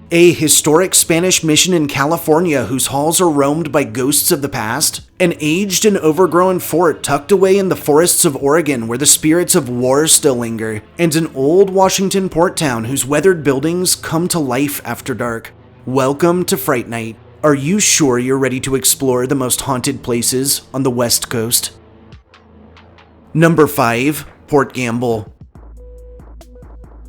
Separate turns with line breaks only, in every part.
A historic Spanish mission in California whose halls are roamed by ghosts of the past, an aged and overgrown fort tucked away in the forests of Oregon where the spirits of war still linger, and an old Washington port town whose weathered buildings come to life after dark. Welcome to Fright Night. Are you sure you're ready to explore the most haunted places on the West Coast? Number 5. Port Gamble.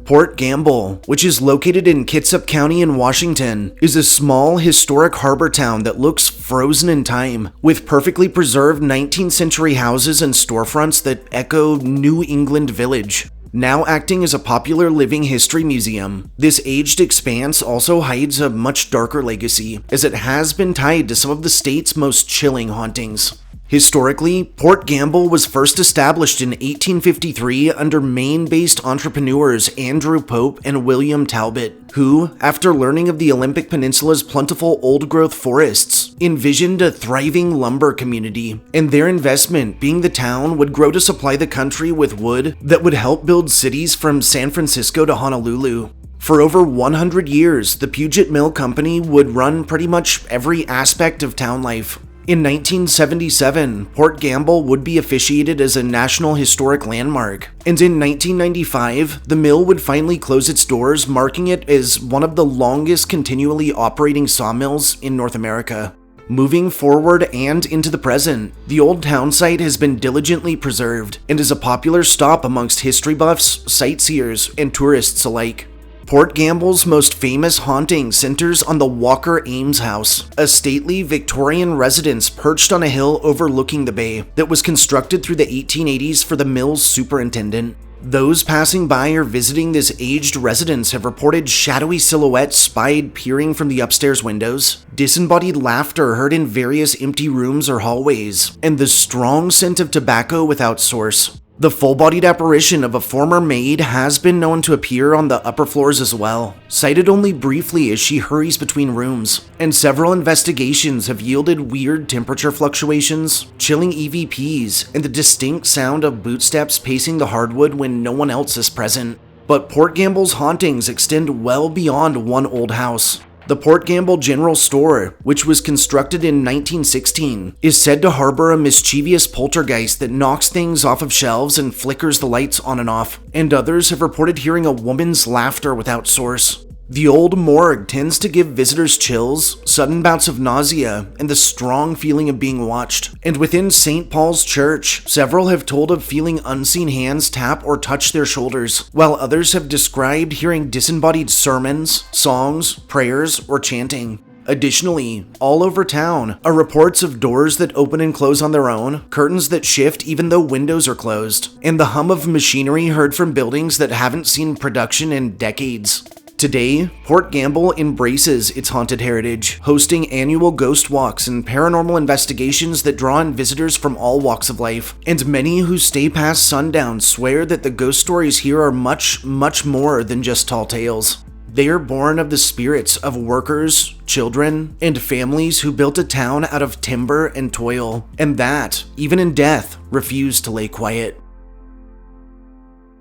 Port Gamble, which is located in Kitsap County in Washington, is a small historic harbor town that looks frozen in time, with perfectly preserved 19th century houses and storefronts that echo New England Village. Now acting as a popular living history museum, this aged expanse also hides a much darker legacy, as it has been tied to some of the state's most chilling hauntings. Historically, Port Gamble was first established in 1853 under Maine-based entrepreneurs Andrew Pope and William Talbot, who, after learning of the Olympic Peninsula's plentiful old-growth forests, envisioned a thriving lumber community, and their investment being the town would grow to supply the country with wood that would help build cities from San Francisco to Honolulu. For over 100 years, the Puget Mill Company would run pretty much every aspect of town life. In 1977, Port Gamble would be officiated as a National Historic Landmark, and in 1995, the mill would finally close its doors, marking it as one of the longest continually operating sawmills in North America. Moving forward and into the present, the old town site has been diligently preserved and is a popular stop amongst history buffs, sightseers, and tourists alike. Port Gamble's most famous haunting centers on the Walker Ames House, a stately Victorian residence perched on a hill overlooking the bay that was constructed through the 1880s for the mill's superintendent. Those passing by or visiting this aged residence have reported shadowy silhouettes spied peering from the upstairs windows, disembodied laughter heard in various empty rooms or hallways, and the strong scent of tobacco without source. The full-bodied apparition of a former maid has been known to appear on the upper floors as well, sighted only briefly as she hurries between rooms, and several investigations have yielded weird temperature fluctuations, chilling EVPs, and the distinct sound of bootsteps pacing the hardwood when no one else is present. But Port Gamble's hauntings extend well beyond one old house. The Port Gamble General Store, which was constructed in 1916, is said to harbor a mischievous poltergeist that knocks things off of shelves and flickers the lights on and off, and others have reported hearing a woman's laughter without source. The old morgue tends to give visitors chills, sudden bouts of nausea, and the strong feeling of being watched. And within St. Paul's Church, several have told of feeling unseen hands tap or touch their shoulders, while others have described hearing disembodied sermons, songs, prayers, or chanting. Additionally, all over town are reports of doors that open and close on their own, curtains that shift even though windows are closed, and the hum of machinery heard from buildings that haven't seen production in decades. Today, Port Gamble embraces its haunted heritage, hosting annual ghost walks and paranormal investigations that draw in visitors from all walks of life, and many who stay past sundown swear that the ghost stories here are much, much more than just tall tales. They are born of the spirits of workers, children, and families who built a town out of timber and toil, and that, even in death, refuse to lay quiet.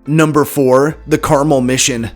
Number 4. The Carmel Mission.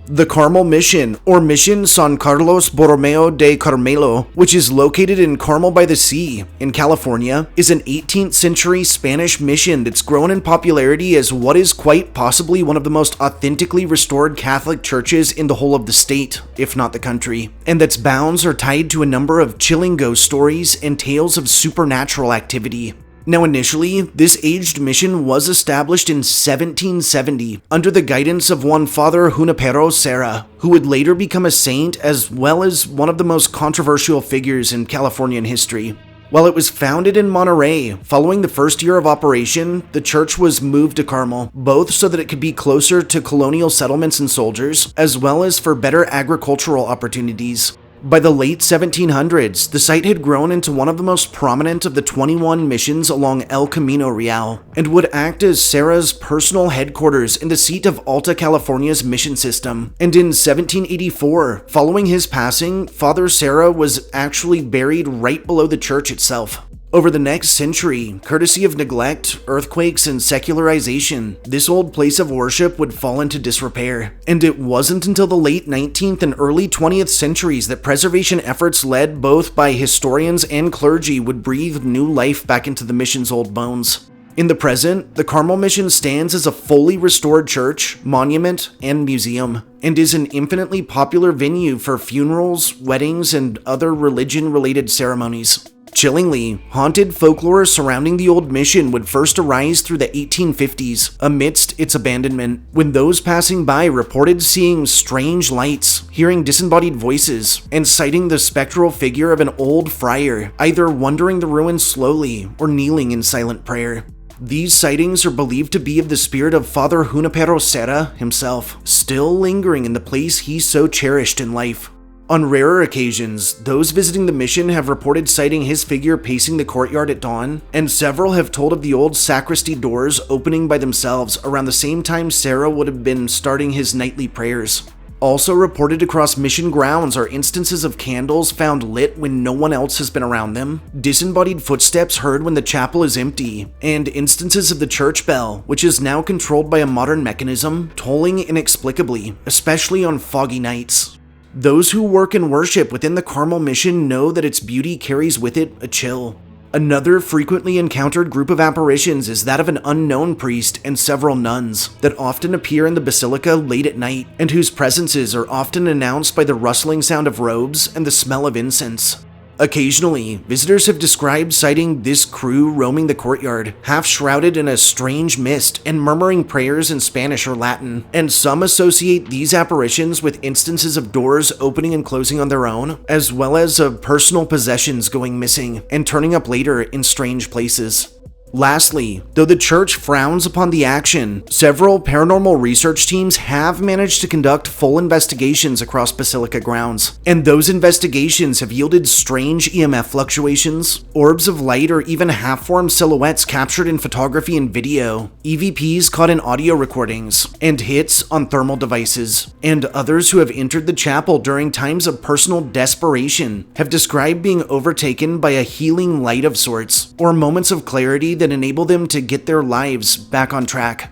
The Carmel Mission, or Mission San Carlos Borroméo de Carmelo, which is located in Carmel by the Sea, in California, is an 18th century Spanish mission that's grown in popularity as what is quite possibly one of the most authentically restored Catholic churches in the whole of the state, if not the country, and that's bounds are tied to a number of chilling ghost stories and tales of supernatural activity. Now initially, this aged mission was established in 1770 under the guidance of one Father Junipero Serra, who would later become a saint as well as one of the most controversial figures in Californian history. While it was founded in Monterey, following the first year of operation, the church was moved to Carmel, both so that it could be closer to colonial settlements and soldiers, as well as for better agricultural opportunities. By the late 1700s, the site had grown into one of the most prominent of the 21 missions along El Camino Real, and would act as Serra's personal headquarters and the seat of Alta California's mission system. And in 1784, following his passing, Father Serra was actually buried right below the church itself. Over the next century, courtesy of neglect, earthquakes, and secularization, this old place of worship would fall into disrepair. And it wasn't until the late 19th and early 20th centuries that preservation efforts led both by historians and clergy would breathe new life back into the mission's old bones. In the present, the Carmel Mission stands as a fully restored church, monument, and museum, and is an infinitely popular venue for funerals, weddings, and other religion-related ceremonies. Chillingly, haunted folklore surrounding the old mission would first arise through the 1850s amidst its abandonment, when those passing by reported seeing strange lights, hearing disembodied voices, and sighting the spectral figure of an old friar, either wandering the ruins slowly or kneeling in silent prayer. These sightings are believed to be of the spirit of Father Junipero Serra himself, still lingering in the place he so cherished in life. On rarer occasions, those visiting the mission have reported sighting his figure pacing the courtyard at dawn, and several have told of the old sacristy doors opening by themselves around the same time Serra would have been starting his nightly prayers. Also reported across mission grounds are instances of candles found lit when no one else has been around them, disembodied footsteps heard when the chapel is empty, and instances of the church bell, which is now controlled by a modern mechanism, tolling inexplicably, especially on foggy nights. Those who work and worship within the Carmel Mission know that its beauty carries with it a chill. Another frequently encountered group of apparitions is that of an unknown priest and several nuns that often appear in the basilica late at night, and whose presences are often announced by the rustling sound of robes and the smell of incense. Occasionally, visitors have described sighting this crew roaming the courtyard, half shrouded in a strange mist and murmuring prayers in Spanish or Latin, and some associate these apparitions with instances of doors opening and closing on their own, as well as of personal possessions going missing and turning up later in strange places. Lastly, though the church frowns upon the action, several paranormal research teams have managed to conduct full investigations across basilica grounds, and those investigations have yielded strange EMF fluctuations, orbs of light, or even half-formed silhouettes captured in photography and video, EVPs caught in audio recordings, and hits on thermal devices. And others who have entered the chapel during times of personal desperation have described being overtaken by a healing light of sorts, or moments of clarity that enable them to get their lives back on track.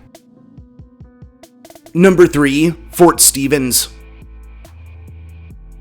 Number 3. Fort Stevens.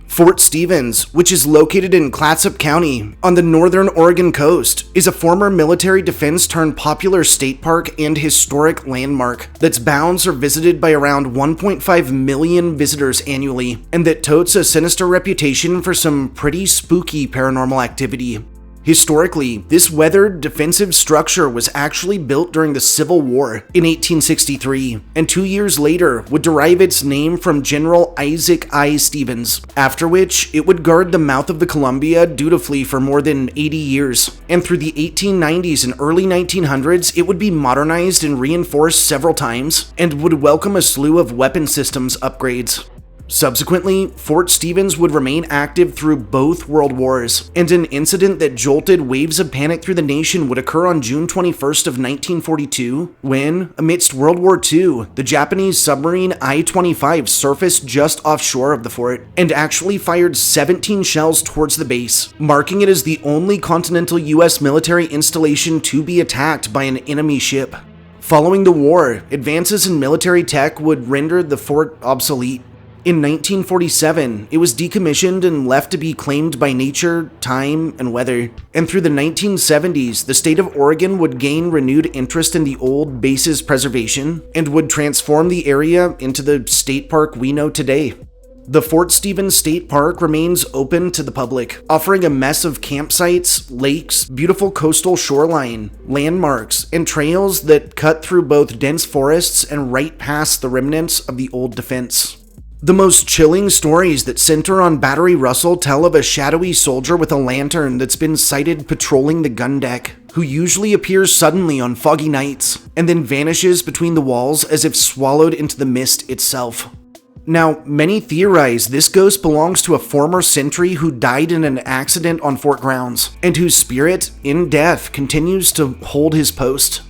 Fort Stevens, which is located in Clatsop County on the northern Oregon coast, is a former military defense turned popular state park and historic landmark that's bounds are visited by around 1.5 million visitors annually, and that totes a sinister reputation for some pretty spooky paranormal activity. Historically, this weathered defensive structure was actually built during the Civil War in 1863, and 2 years later would derive its name from General Isaac I. Stevens, after which it would guard the mouth of the Columbia dutifully for more than 80 years, and through the 1890s and early 1900s it would be modernized and reinforced several times, and would welcome a slew of weapon systems upgrades. Subsequently, Fort Stevens would remain active through both World Wars, and an incident that jolted waves of panic through the nation would occur on June 21st of 1942, when, amidst World War II, the Japanese submarine I-25 surfaced just offshore of the fort, and actually fired 17 shells towards the base, marking it as the only continental US military installation to be attacked by an enemy ship. Following the war, advances in military tech would render the fort obsolete. In 1947, it was decommissioned and left to be claimed by nature, time, and weather. And through the 1970s, the state of Oregon would gain renewed interest in the old base's preservation and would transform the area into the state park we know today. The Fort Stevens State Park remains open to the public, offering a mess of campsites, lakes, beautiful coastal shoreline, landmarks, and trails that cut through both dense forests and right past the remnants of the old defense. The most chilling stories that center on Battery Russell tell of a shadowy soldier with a lantern that's been sighted patrolling the gun deck, who usually appears suddenly on foggy nights, and then vanishes between the walls as if swallowed into the mist itself. Now, many theorize this ghost belongs to a former sentry who died in an accident on fort grounds, and whose spirit, in death, continues to hold his post.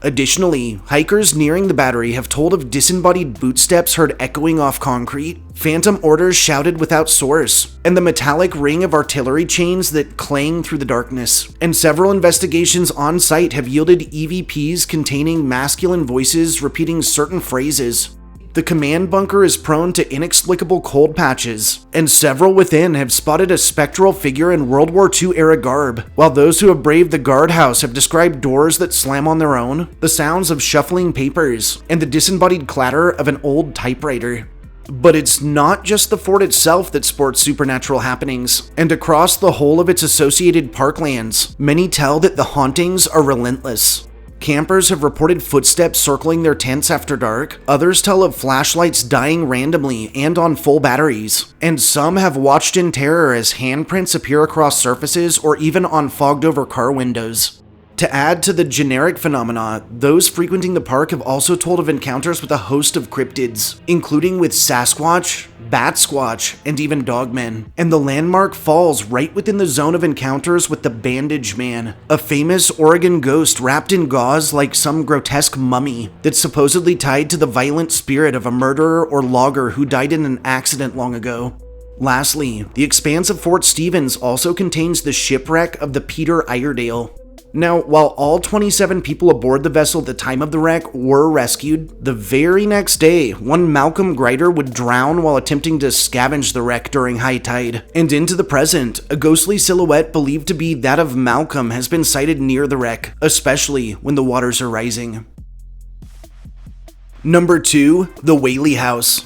Additionally, hikers nearing the battery have told of disembodied bootsteps heard echoing off concrete, phantom orders shouted without source, and the metallic ring of artillery chains that clang through the darkness. And several investigations on site have yielded EVPs containing masculine voices repeating certain phrases. The command bunker is prone to inexplicable cold patches, and several within have spotted a spectral figure in World War II era garb, while those who have braved the guardhouse have described doors that slam on their own, the sounds of shuffling papers, and the disembodied clatter of an old typewriter. But it's not just the fort itself that sports supernatural happenings, and across the whole of its associated parklands, many tell that the hauntings are relentless. Campers have reported footsteps circling their tents after dark, others tell of flashlights dying randomly and on full batteries, and some have watched in terror as handprints appear across surfaces or even on fogged-over car windows. To add to the generic phenomena, those frequenting the park have also told of encounters with a host of cryptids, including with Sasquatch, Bat-Squatch, and even Dogmen. And the landmark falls right within the zone of encounters with the Bandage Man, a famous Oregon ghost wrapped in gauze like some grotesque mummy that's supposedly tied to the violent spirit of a murderer or logger who died in an accident long ago. Lastly, the expanse of Fort Stevens also contains the shipwreck of the Peter Iredale. Now, while all 27 people aboard the vessel at the time of the wreck were rescued, the very next day, one Malcolm Grider would drown while attempting to scavenge the wreck during high tide. And into the present, a ghostly silhouette believed to be that of Malcolm has been sighted near the wreck, especially when the waters are rising. Number 2, the Whaley House.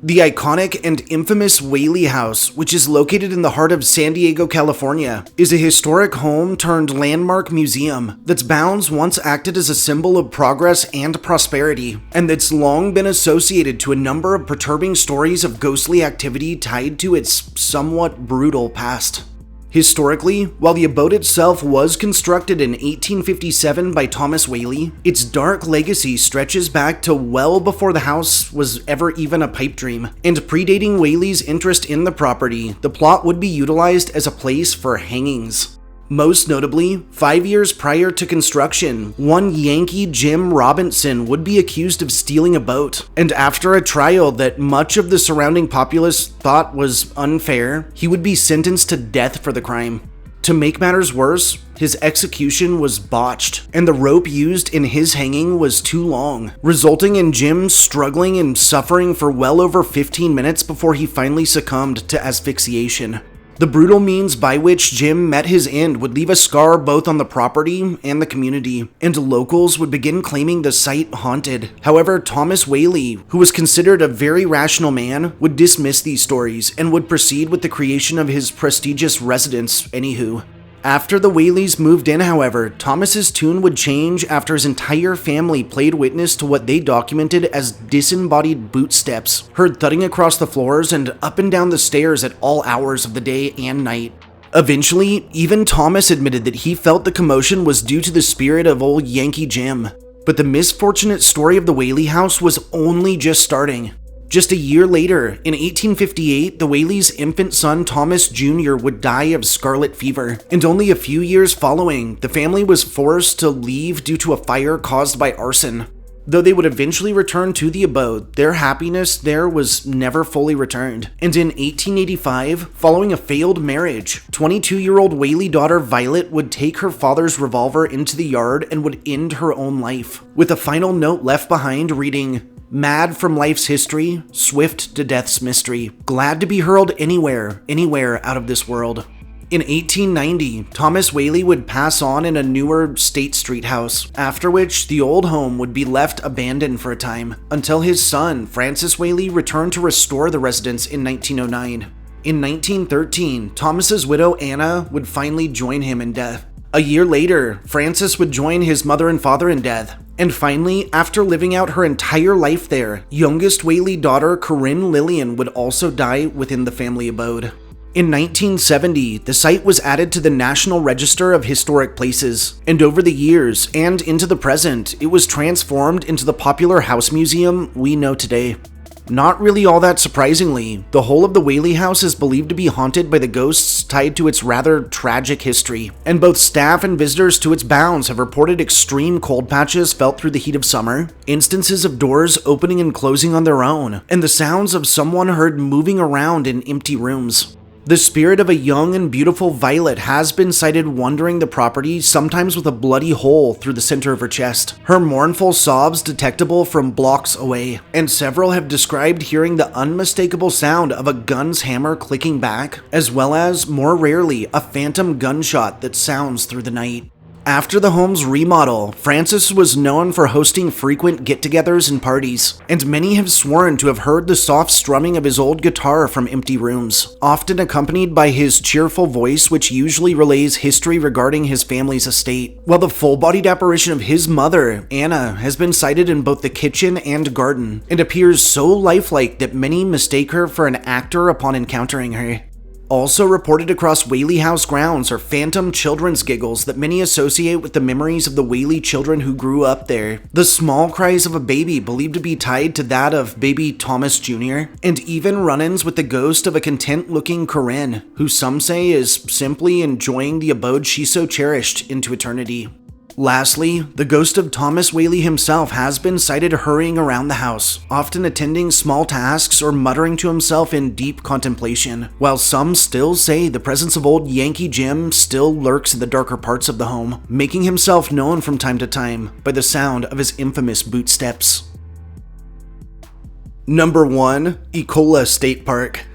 The iconic and infamous Whaley House, which is located in the heart of San Diego, California, is a historic home turned landmark museum that's bounds once acted as a symbol of progress and prosperity, and that's long been associated to a number of perturbing stories of ghostly activity tied to its somewhat brutal past. Historically, while the abode itself was constructed in 1857 by Thomas Whaley, its dark legacy stretches back to well before the house was ever even a pipe dream. And predating Whaley's interest in the property, the plot would be utilized as a place for hangings. Most notably, 5 years prior to construction, one Yankee Jim Robinson would be accused of stealing a boat, and after a trial that much of the surrounding populace thought was unfair, he would be sentenced to death for the crime. To make matters worse, his execution was botched, and the rope used in his hanging was too long, resulting in Jim struggling and suffering for well over 15 minutes before he finally succumbed to asphyxiation. The brutal means by which Jim met his end would leave a scar both on the property and the community, and locals would begin claiming the site haunted. However, Thomas Whaley, who was considered a very rational man, would dismiss these stories and would proceed with the creation of his prestigious residence anywho. After the Whaleys moved in, however, Thomas's tune would change after his entire family played witness to what they documented as disembodied bootsteps, heard thudding across the floors and up and down the stairs at all hours of the day and night. Eventually, even Thomas admitted that he felt the commotion was due to the spirit of old Yankee Jim. But the misfortunate story of the Whaley house was only just starting. Just a year later, in 1858, the Whaley's infant son Thomas Jr. would die of scarlet fever, and only a few years following, the family was forced to leave due to a fire caused by arson. Though they would eventually return to the abode, their happiness there was never fully returned. And in 1885, following a failed marriage, 22-year-old Whaley daughter Violet would take her father's revolver into the yard and would end her own life, with a final note left behind reading, "Mad from life's history, swift to death's mystery, glad to be hurled anywhere out of this world." In 1890, Thomas Whaley would pass on in a newer State Street house, after which the old home would be left abandoned for a time, until his son, Francis Whaley, returned to restore the residence in 1909. In 1913, Thomas's widow Anna would finally join him in death. A year later, Francis would join his mother and father in death. And finally, after living out her entire life there, youngest Whaley daughter Corinne Lillian would also die within the family abode. In 1970, the site was added to the National Register of Historic Places, and over the years and into the present, it was transformed into the popular house museum we know today. Not really all that surprisingly, the whole of the Whaley house is believed to be haunted by the ghosts tied to its rather tragic history, and both staff and visitors to its bounds have reported extreme cold patches felt through the heat of summer, instances of doors opening and closing on their own, and the sounds of someone heard moving around in empty rooms. The spirit of a young and beautiful Violet has been sighted wandering the property, sometimes with a bloody hole through the center of her chest, her mournful sobs detectable from blocks away, and several have described hearing the unmistakable sound of a gun's hammer clicking back, as well as, more rarely, a phantom gunshot that sounds through the night. After the home's remodel, Francis was known for hosting frequent get-togethers and parties, and many have sworn to have heard the soft strumming of his old guitar from empty rooms, often accompanied by his cheerful voice, which usually relays history regarding his family's estate, while the full-bodied apparition of his mother, Anna, has been sighted in both the kitchen and garden, and appears so lifelike that many mistake her for an actor upon encountering her. Also reported across Whaley House grounds are phantom children's giggles that many associate with the memories of the Whaley children who grew up there, the small cries of a baby believed to be tied to that of baby Thomas Jr., and even run-ins with the ghost of a content-looking Corinne, who some say is simply enjoying the abode she so cherished into eternity. Lastly, the ghost of Thomas Whaley himself has been sighted hurrying around the house, often attending small tasks or muttering to himself in deep contemplation, while some still say the presence of old Yankee Jim still lurks in the darker parts of the home, making himself known from time to time by the sound of his infamous boot steps. Number 1. Ecola State Park.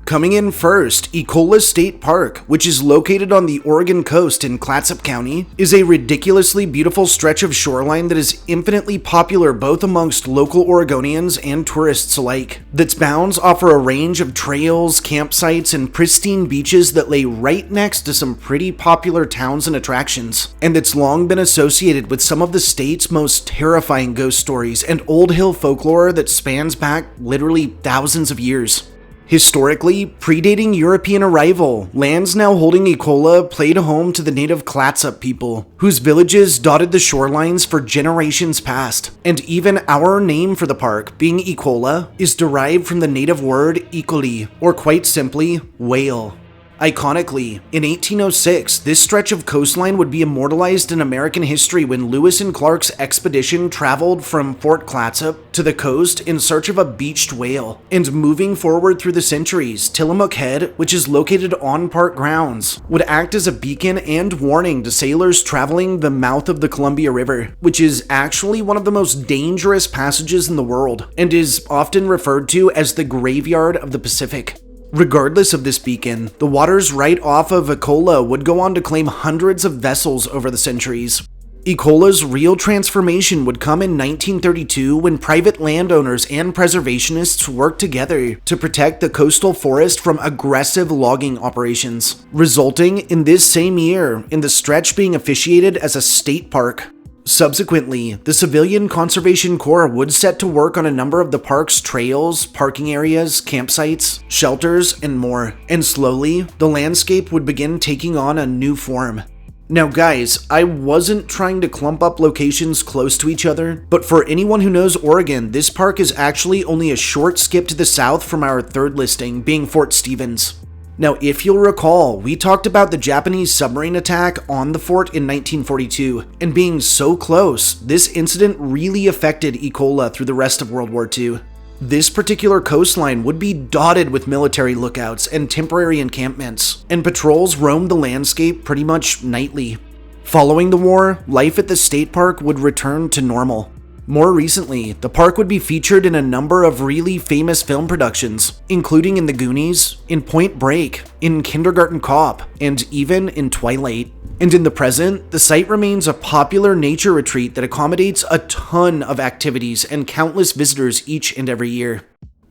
Coming in first, Ecola State Park, which is located on the Oregon coast in Clatsop County, is a ridiculously beautiful stretch of shoreline that is infinitely popular both amongst local Oregonians and tourists alike. Its bounds offer a range of trails, campsites, and pristine beaches that lay right next to some pretty popular towns and attractions, and it's long been associated with some of the state's most terrifying ghost stories and old hill folklore that spans back literally thousands of years. Historically, predating European arrival, lands now holding Ecola played home to the native Clatsop people, whose villages dotted the shorelines for generations past, and even our name for the park, being Ecola, is derived from the native word Ecoli, or quite simply, whale. Iconically, in 1806, this stretch of coastline would be immortalized in American history when Lewis and Clark's expedition traveled from Fort Clatsop to the coast in search of a beached whale. And moving forward through the centuries, Tillamook Head, which is located on park grounds, would act as a beacon and warning to sailors traveling the mouth of the Columbia River, which is actually one of the most dangerous passages in the world, and is often referred to as the graveyard of the Pacific. Regardless of this beacon, the waters right off of Ecola would go on to claim hundreds of vessels over the centuries. Ecola's real transformation would come in 1932 when private landowners and preservationists worked together to protect the coastal forest from aggressive logging operations, resulting in this same year in the stretch being officiated as a state park. Subsequently, the Civilian Conservation Corps would set to work on a number of the park's trails, parking areas, campsites, shelters, and more, and slowly, the landscape would begin taking on a new form. Now guys, I wasn't trying to clump up locations close to each other, but for anyone who knows Oregon, this park is actually only a short skip to the south from our third listing, being Fort Stevens. Now, if you'll recall, we talked about the Japanese submarine attack on the fort in 1942, and being so close, this incident really affected Ecola through the rest of World War II. This particular coastline would be dotted with military lookouts and temporary encampments, and patrols roamed the landscape pretty much nightly. Following the war, life at the state park would return to normal. More recently, the park would be featured in a number of really famous film productions, including in The Goonies, in Point Break, in Kindergarten Cop, and even in Twilight. And in the present, the site remains a popular nature retreat that accommodates a ton of activities and countless visitors each and every year.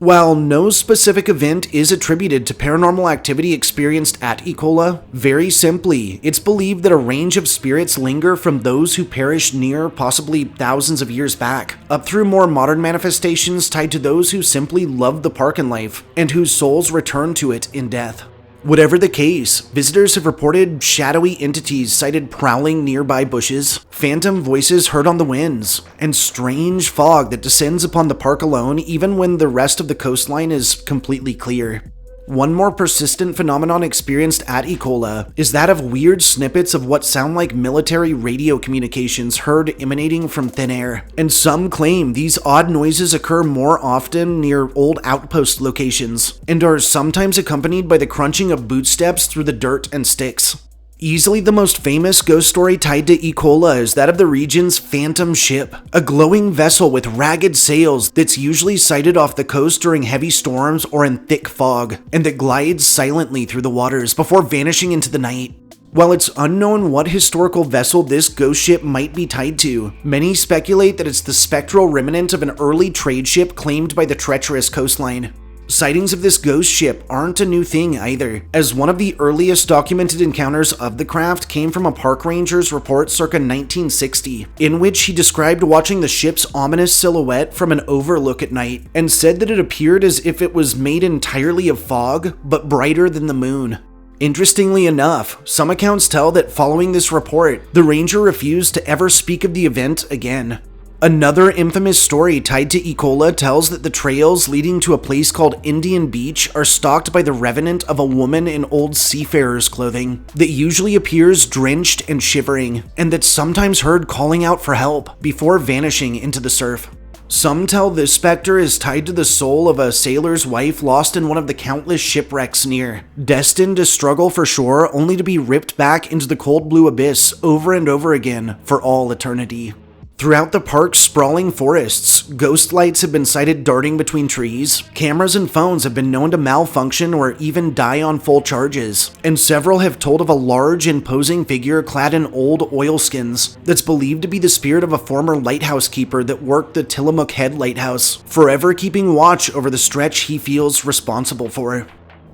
While no specific event is attributed to paranormal activity experienced at Ecola, very simply, it's believed that a range of spirits linger from those who perished near possibly thousands of years back, up through more modern manifestations tied to those who simply loved the park in life, and whose souls return to it in death. Whatever the case, visitors have reported shadowy entities sighted prowling nearby bushes, phantom voices heard on the winds, and strange fog that descends upon the park alone even when the rest of the coastline is completely clear. One more persistent phenomenon experienced at Ecola is that of weird snippets of what sound like military radio communications heard emanating from thin air, and some claim these odd noises occur more often near old outpost locations, and are sometimes accompanied by the crunching of bootsteps through the dirt and sticks. Easily the most famous ghost story tied to Ecola is that of the region's phantom ship, a glowing vessel with ragged sails that's usually sighted off the coast during heavy storms or in thick fog, and that glides silently through the waters before vanishing into the night. While it's unknown what historical vessel this ghost ship might be tied to, many speculate that it's the spectral remnant of an early trade ship claimed by the treacherous coastline. Sightings of this ghost ship aren't a new thing either, as one of the earliest documented encounters of the craft came from a park ranger's report circa 1960, in which he described watching the ship's ominous silhouette from an overlook at night, and said that it appeared as if it was made entirely of fog, but brighter than the moon. Interestingly enough, some accounts tell that following this report, the ranger refused to ever speak of the event again. Another infamous story tied to Ecola tells that the trails leading to a place called Indian Beach are stalked by the revenant of a woman in old seafarer's clothing that usually appears drenched and shivering, and that's sometimes heard calling out for help before vanishing into the surf. Some tell this specter is tied to the soul of a sailor's wife lost in one of the countless shipwrecks near, destined to struggle for shore only to be ripped back into the cold blue abyss over and over again for all eternity. Throughout the park's sprawling forests, ghost lights have been sighted darting between trees, cameras and phones have been known to malfunction or even die on full charges, and several have told of a large, imposing figure clad in old oilskins that's believed to be the spirit of a former lighthouse keeper that worked the Tillamook Head Lighthouse, forever keeping watch over the stretch he feels responsible for.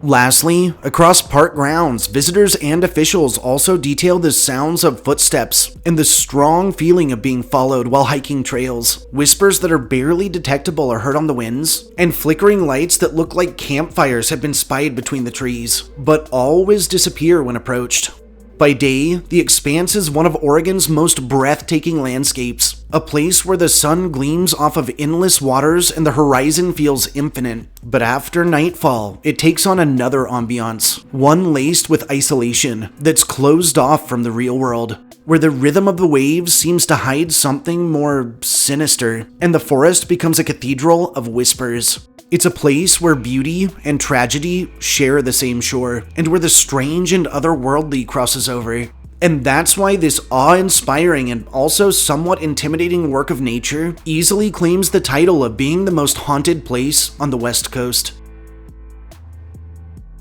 Lastly, across park grounds, visitors and officials also detail the sounds of footsteps and the strong feeling of being followed while hiking trails. Whispers that are barely detectable are heard on the winds, and flickering lights that look like campfires have been spied between the trees, but always disappear when approached. By day, the expanse is one of Oregon's most breathtaking landscapes, a place where the sun gleams off of endless waters and the horizon feels infinite. But after nightfall, it takes on another ambiance, one laced with isolation that's closed off from the real world, where the rhythm of the waves seems to hide something more sinister, and the forest becomes a cathedral of whispers. It's a place where beauty and tragedy share the same shore, and where the strange and otherworldly crosses over. And that's why this awe-inspiring and also somewhat intimidating work of nature easily claims the title of being the most haunted place on the West Coast.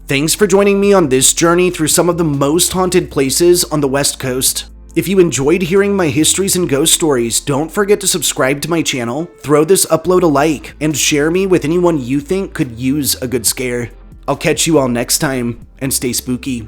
Thanks for joining me on this journey through some of the most haunted places on the West Coast. If you enjoyed hearing my histories and ghost stories, don't forget to subscribe to my channel, throw this upload a like, and share me with anyone you think could use a good scare. I'll catch you all next time, and stay spooky.